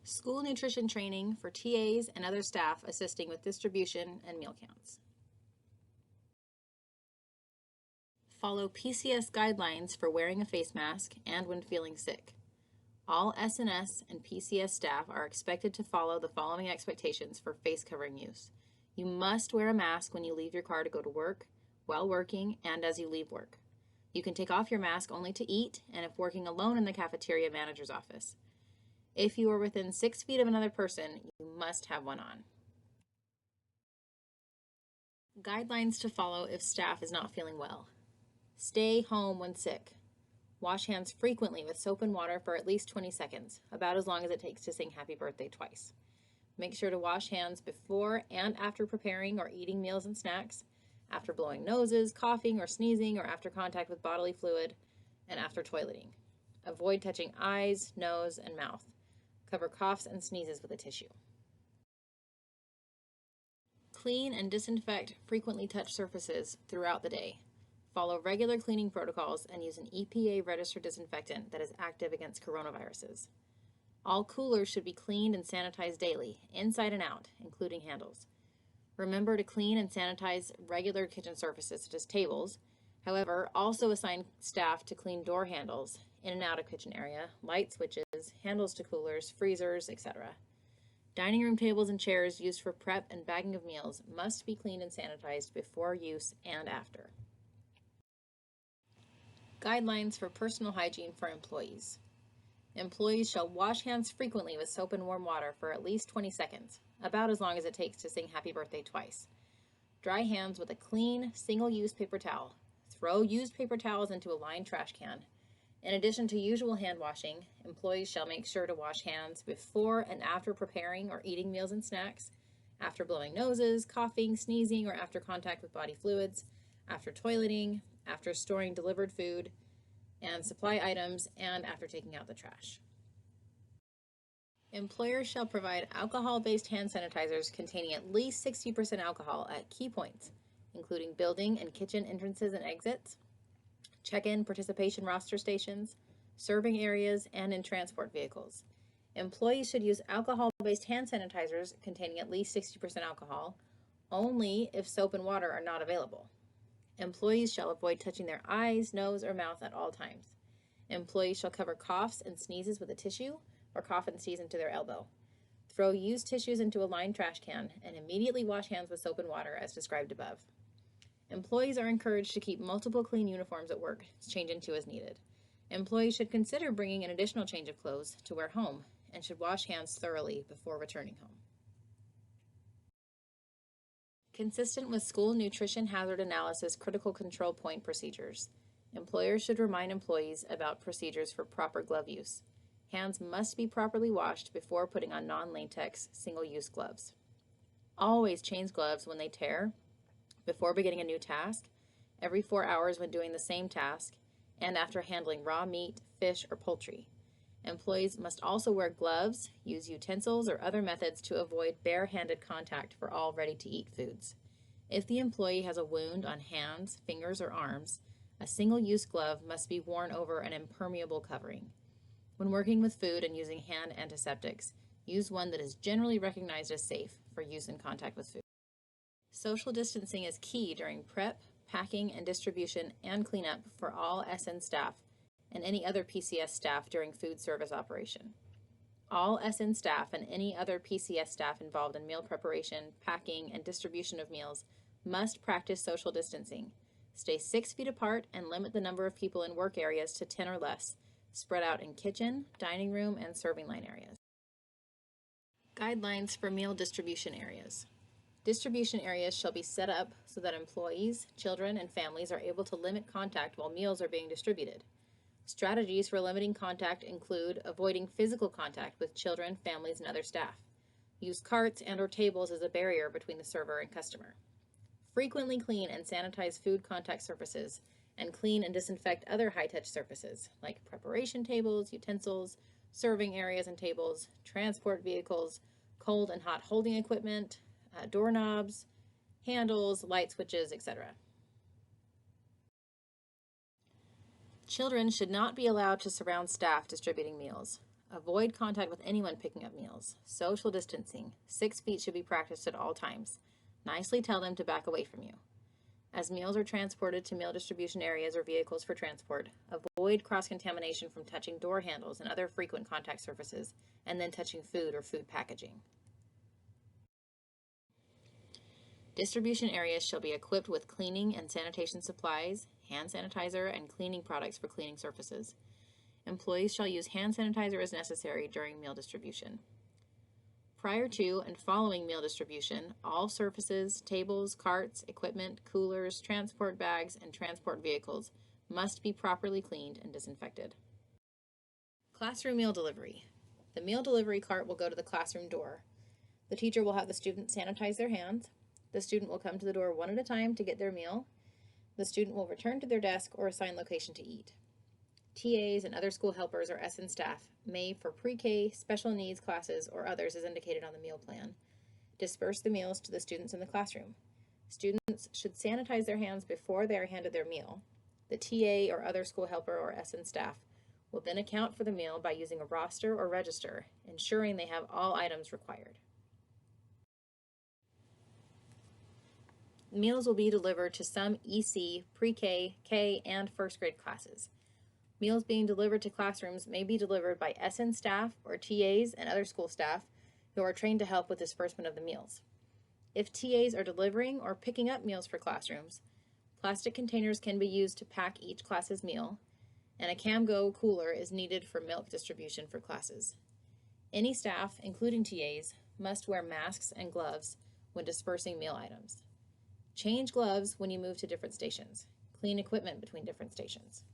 School nutrition training for TAs and other staff assisting with distribution and meal counts. Follow PCS guidelines for wearing a face mask and when feeling sick. All SNS and PCS staff are expected to follow the following expectations for face covering use. You must wear a mask when you leave your car to go to work, while working, and as you leave work. You can take off your mask only to eat and if working alone in the cafeteria manager's office. If you are within 6 feet of another person, you must have one on. Guidelines to follow if staff is not feeling well. Stay home when sick. Wash hands frequently with soap and water for at least 20 seconds, about as long as it takes to sing happy birthday twice. Make sure to wash hands before and after preparing or eating meals and snacks, after blowing noses, coughing or sneezing, or after contact with bodily fluid, and after toileting. Avoid touching eyes, nose, and mouth. Cover coughs and sneezes with a tissue. Clean and disinfect frequently touched surfaces throughout the day. Follow regular cleaning protocols and use an EPA-registered disinfectant that is active against coronaviruses. All coolers should be cleaned and sanitized daily, inside and out, including handles. Remember to clean and sanitize regular kitchen surfaces such as tables. However, also assign staff to clean door handles, in and out of kitchen area, light switches, handles to coolers, freezers, etc. Dining room tables and chairs used for prep and bagging of meals must be cleaned and sanitized before use and after. Guidelines for personal hygiene for employees. Employees shall wash hands frequently with soap and warm water for at least 20 seconds, about as long as it takes to sing happy birthday twice. Dry hands with a clean, single-use paper towel. Throw used paper towels into a lined trash can. In addition to usual hand washing, employees shall make sure to wash hands before and after preparing or eating meals and snacks, after blowing noses, coughing, sneezing, or after contact with body fluids, after toileting, after storing delivered food and supply items, and after taking out the trash. Employers shall provide alcohol-based hand sanitizers containing at least 60% alcohol at key points, including building and kitchen entrances and exits, check-in participation roster stations, serving areas, and in transport vehicles. Employees should use alcohol-based hand sanitizers containing at least 60% alcohol only if soap and water are not available. Employees shall avoid touching their eyes, nose, or mouth at all times. Employees shall cover coughs and sneezes with a tissue or cough and sneeze into their elbow. Throw used tissues into a lined trash can and immediately wash hands with soap and water as described above. Employees are encouraged to keep multiple clean uniforms at work to change into as needed. Employees should consider bringing an additional change of clothes to wear home and should wash hands thoroughly before returning home. Consistent with school nutrition hazard analysis critical control point procedures, employers should remind employees about procedures for proper glove use. Hands must be properly washed before putting on non-latex single-use gloves. Always change gloves when they tear, before beginning a new task, every 4 hours when doing the same task, and after handling raw meat, fish, or poultry. Employees must also wear gloves, use utensils or other methods to avoid bare-handed contact for all ready-to-eat foods. If the employee has a wound on hands, fingers, or arms, a single-use glove must be worn over an impermeable covering. When working with food and using hand antiseptics, use one that is generally recognized as safe for use in contact with food. Social distancing is key during prep, packing, and distribution and cleanup for all SN staff and any other PCS staff during food service operation. All SN staff and any other PCS staff involved in meal preparation, packing, and distribution of meals must practice social distancing. Stay 6 feet apart and limit the number of people in work areas to 10 or less, spread out in kitchen, dining room, and serving line areas. Guidelines for meal distribution areas. Distribution areas shall be set up so that employees, children, and families are able to limit contact while meals are being distributed. Strategies for limiting contact include avoiding physical contact with children, families, and other staff. Use carts and/or tables as a barrier between the server and customer. Frequently clean and sanitize food contact surfaces and clean and disinfect other high-touch surfaces like preparation tables, utensils, serving areas and tables, transport vehicles, cold and hot holding equipment, doorknobs, handles, light switches, etc. Children should not be allowed to surround staff distributing meals. Avoid contact with anyone picking up meals. Social distancing. 6 feet should be practiced at all times. Nicely tell them to back away from you. As meals are transported to meal distribution areas or vehicles for transport, avoid cross-contamination from touching door handles and other frequent contact surfaces, and then touching food or food packaging. Distribution areas shall be equipped with cleaning and sanitation supplies, hand sanitizer, and cleaning products for cleaning surfaces. Employees shall use hand sanitizer as necessary during meal distribution. Prior to and following meal distribution, all surfaces, tables, carts, equipment, coolers, transport bags, and transport vehicles must be properly cleaned and disinfected. Classroom meal delivery. The meal delivery cart will go to the classroom door. The teacher will have the student sanitize their hands. The student will come to the door one at a time to get their meal. The student will return to their desk or assigned location to eat. TAs and other school helpers or SN staff may, for pre-K, special needs classes, or others as indicated on the meal plan, disperse the meals to the students in the classroom. Students should sanitize their hands before they are handed their meal. The TA or other school helper or SN staff will then account for the meal by using a roster or register, ensuring they have all items required. Meals will be delivered to some EC, pre-K, K, and first grade classes. Meals being delivered to classrooms may be delivered by SN staff or TAs and other school staff who are trained to help with disbursement of the meals. If TAs are delivering or picking up meals for classrooms, plastic containers can be used to pack each class's meal, and a CamGo cooler is needed for milk distribution for classes. Any staff, including TAs, must wear masks and gloves when dispersing meal items. Change gloves when you move to different stations. Clean equipment between different stations.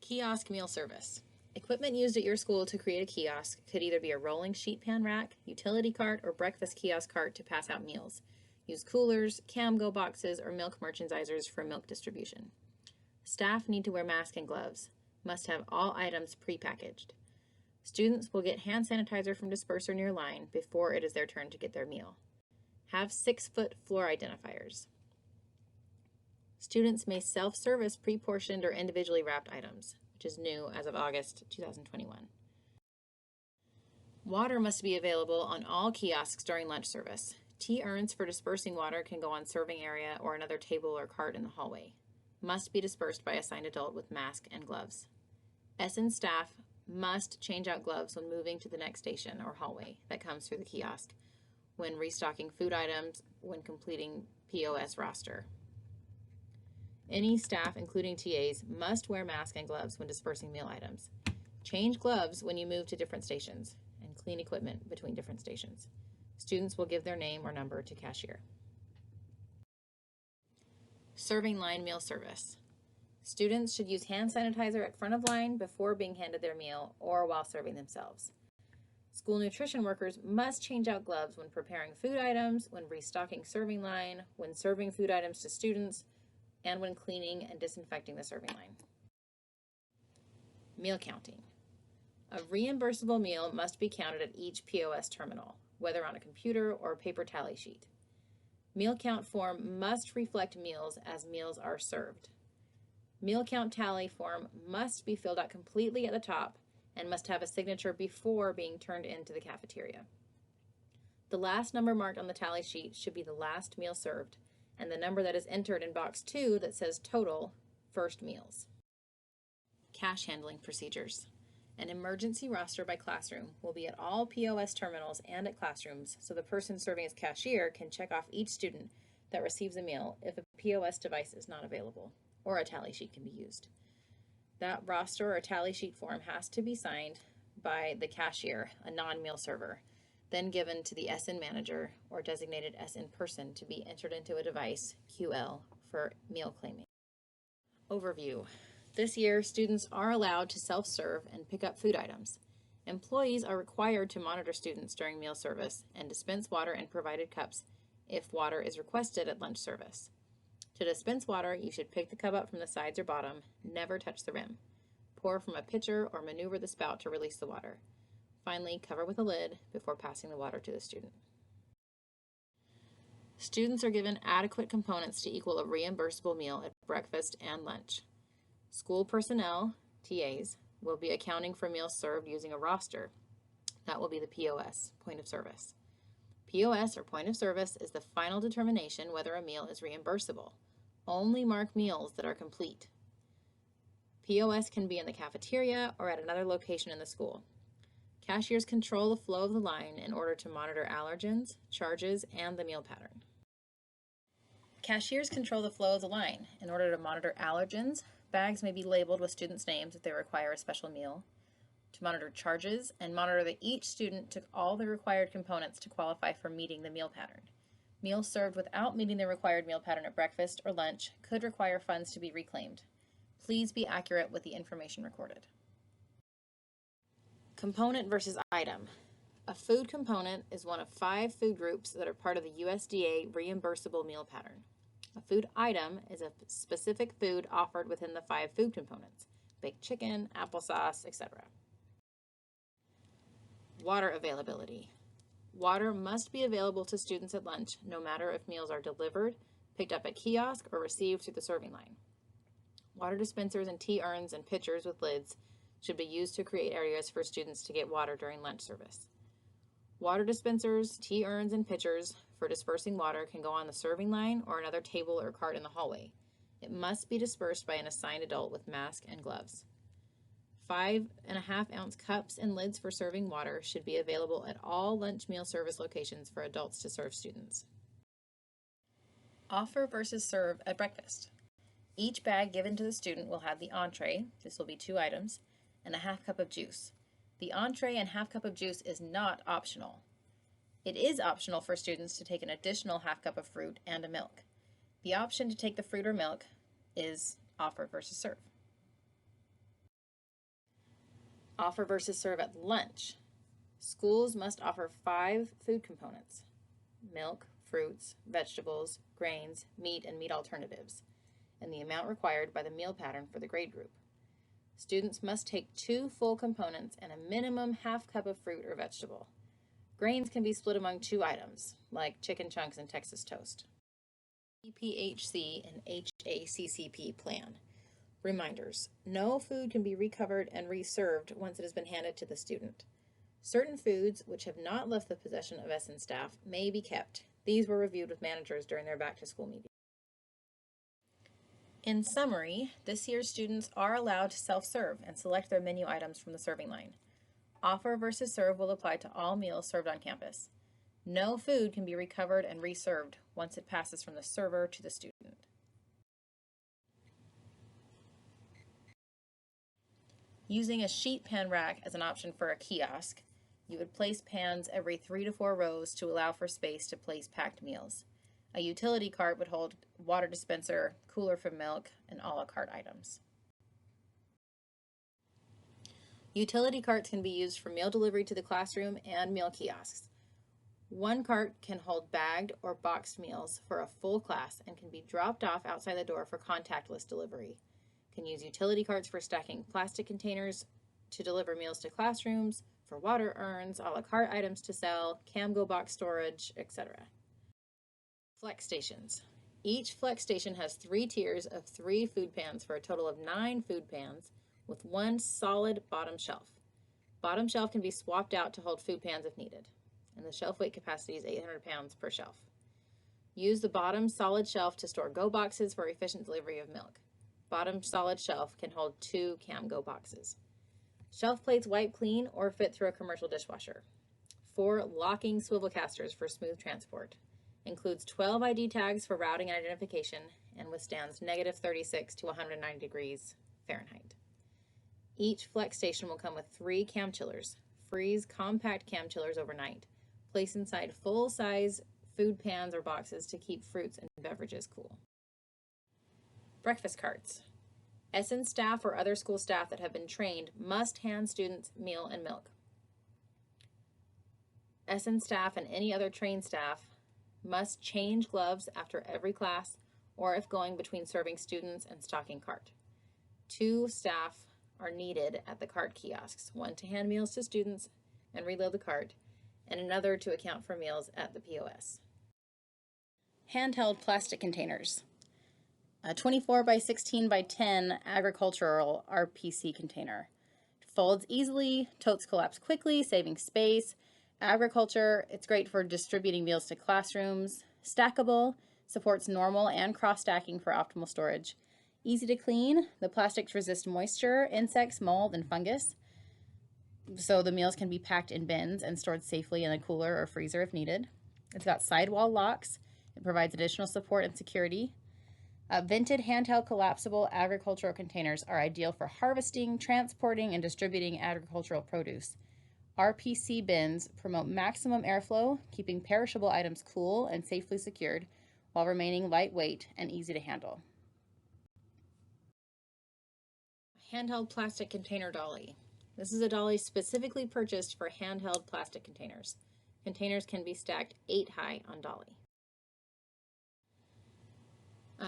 Kiosk meal service. Equipment used at your school to create a kiosk could either be a rolling sheet pan rack, utility cart, or breakfast kiosk cart to pass out meals. Use coolers, CamGo boxes, or milk merchandisers for milk distribution. Staff need to wear masks and gloves. Must have all items pre-packaged. Students will get hand sanitizer from disperser near line before it is their turn to get their meal. Have 6-foot floor identifiers. Students may self-service pre-portioned or individually wrapped items, which is new as of August 2021. Water must be available on all kiosks during lunch service. Tea-urns for dispersing water can go on serving area or another table or cart in the hallway. Must be dispersed by assigned adult with mask and gloves. SN staff must change out gloves when moving to the next station or hallway that comes through the kiosk, when restocking food items, when completing POS roster. Any staff, including TAs, must wear masks and gloves when dispersing meal items. Change gloves when you move to different stations, and clean equipment between different stations. Students will give their name or number to cashier. Serving line meal service. Students should use hand sanitizer at front of line before being handed their meal or while serving themselves. School nutrition workers must change out gloves when preparing food items, when restocking serving line, when serving food items to students, and when cleaning and disinfecting the serving line. Meal counting. A reimbursable meal must be counted at each POS terminal, whether on a computer or paper tally sheet. Meal count form must reflect meals as meals are served. Meal count tally form must be filled out completely at the top and must have a signature before being turned into the cafeteria. The last number marked on the tally sheet should be the last meal served, and the number that is entered in box 2 that says total, first meals. Cash handling procedures. An emergency roster by classroom will be at all POS terminals and at classrooms, so the person serving as cashier can check off each student that receives a meal if a POS device is not available, or a tally sheet can be used. That roster or tally sheet form has to be signed by the cashier, a non-meal server, then given to the SN manager or designated SN person to be entered into a device, QL, for meal claiming. Overview. This year, students are allowed to self-serve and pick up food items. Employees are required to monitor students during meal service and dispense water in provided cups if water is requested at lunch service. To dispense water, you should pick the cup up from the sides or bottom, never touch the rim. Pour from a pitcher or maneuver the spout to release the water. Finally, cover with a lid before passing the water to the student. Students are given adequate components to equal a reimbursable meal at breakfast and lunch. School personnel, TAs, will be accounting for meals served using a roster. That will be the POS, point of service. POS, or point of service, is the final determination whether a meal is reimbursable. Only mark meals that are complete. POS can be in the cafeteria or at another location in the school. Cashiers control the flow of the line in order to monitor allergens, charges, and the meal pattern. Cashiers control the flow of the line. In order to monitor allergens, bags may be labeled with students' names if they require a special meal. To monitor charges and monitor that each student took all the required components to qualify for meeting the meal pattern. Meals served without meeting the required meal pattern at breakfast or lunch could require funds to be reclaimed. Please be accurate with the information recorded. Component versus item. A food component is one of 5 food groups that are part of the USDA reimbursable meal pattern. A food item is a specific food offered within the 5 food components: baked chicken, applesauce, etc. Water availability. Water must be available to students at lunch, no matter if meals are delivered, picked up at kiosk, or received through the serving line. Water dispensers and tea urns and pitchers with lids should be used to create areas for students to get water during lunch service. Water dispensers, tea urns, and pitchers for dispersing water can go on the serving line or another table or cart in the hallway. It must be dispersed by an assigned adult with mask and gloves. 5.5-ounce cups and lids for serving water should be available at all lunch meal service locations for adults to serve students. Offer versus serve at breakfast. Each bag given to the student will have the entree, this will be 2 items, and a half cup of juice. The entree and half cup of juice is not optional. It is optional for students to take an additional half cup of fruit and a milk. The option to take the fruit or milk is offer versus serve. Offer versus serve at lunch. Schools must offer 5 food components: milk, fruits, vegetables, grains, meat, and meat alternatives, and the amount required by the meal pattern for the grade group. Students must take 2 full components and a minimum half cup of fruit or vegetable. Grains can be split among 2 items, like chicken chunks and Texas toast. EPHC and HACCP plan. Reminders: no food can be recovered and reserved once it has been handed to the student. Certain foods which have not left the possession of SN staff may be kept. These were reviewed with managers during their back-to-school meeting. In summary, this year's students are allowed to self-serve and select their menu items from the serving line. Offer versus serve will apply to all meals served on campus. No food can be recovered and reserved once it passes from the server to the student. Using a sheet pan rack as an option for a kiosk, you would place pans every 3 to 4 rows to allow for space to place packed meals. A utility cart would hold water dispenser, cooler for milk, and a la carte items. Utility carts can be used for meal delivery to the classroom and meal kiosks. One cart can hold bagged or boxed meals for a full class and can be dropped off outside the door for contactless delivery. Can use utility carts for stacking plastic containers to deliver meals to classrooms, for water urns, a la carte items to sell, CamGo box storage, etc. Flex stations. Each flex station has 3 tiers of 3 food pans for a total of 9 food pans with 1 solid bottom shelf. Bottom shelf can be swapped out to hold food pans if needed, and the shelf weight capacity is 800 pounds per shelf. Use the bottom solid shelf to store go boxes for efficient delivery of milk. Bottom solid shelf can hold 2 CamGo boxes. Shelf plates wipe clean or fit through a commercial dishwasher. 4 locking swivel casters for smooth transport. Includes 12 ID tags for routing and identification and withstands -36 to 190 degrees Fahrenheit. Each flex station will come with 3 cam chillers. Freeze compact cam chillers overnight. Place inside full-size food pans or boxes to keep fruits and beverages cool. Breakfast carts. SN staff or other school staff that have been trained must hand students meal and milk. SN staff and any other trained staff must change gloves after every class or if going between serving students and stocking cart. 2 staff are needed at the cart kiosks, 1 to hand meals to students and reload the cart, and another to account for meals at the POS. Handheld plastic containers. A 24 by 16 by 10 agricultural RPC container Folds easily, totes collapse quickly, saving space. Agriculture, it's great for distributing meals to classrooms. Stackable, supports normal and cross stacking for optimal storage. Easy to clean, the plastics resist moisture, insects, mold, and fungus. So the meals can be packed in bins and stored safely in a cooler or freezer if needed. It's got sidewall locks. It provides additional support and security. Vented handheld collapsible agricultural containers are ideal for harvesting, transporting, and distributing agricultural produce. RPC bins promote maximum airflow, keeping perishable items cool and safely secured while remaining lightweight and easy to handle. Handheld plastic container dolly. This is a dolly specifically purchased for handheld plastic containers. Containers can be stacked 8 high on dolly.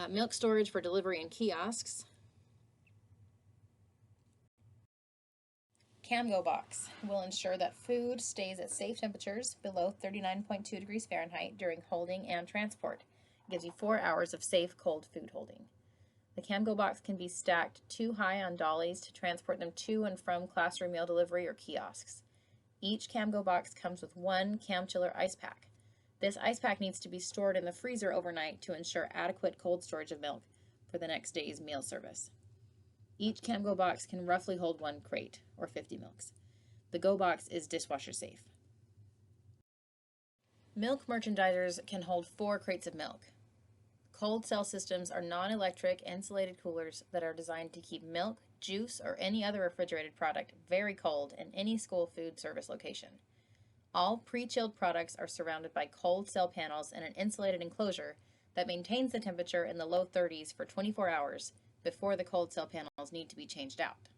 Milk storage for delivery in kiosks. CamGo box will ensure that food stays at safe temperatures below 39.2 degrees Fahrenheit during holding and transport. It gives you 4 hours of safe cold food holding. The CamGo box can be stacked 2 high on dollies to transport them to and from classroom meal delivery or kiosks. Each CamGo box comes with 1 CamChiller ice pack. This ice pack needs to be stored in the freezer overnight to ensure adequate cold storage of milk for the next day's meal service. Each CamGo box can roughly hold 1 crate, or 50 milks. The Go box is dishwasher safe. Milk merchandisers can hold 4 crates of milk. Cold cell systems are non-electric insulated coolers that are designed to keep milk, juice, or any other refrigerated product very cold in any school food service location. All pre-chilled products are surrounded by cold cell panels in an insulated enclosure that maintains the temperature in the low 30s for 24 hours before the cold cell panels need to be changed out.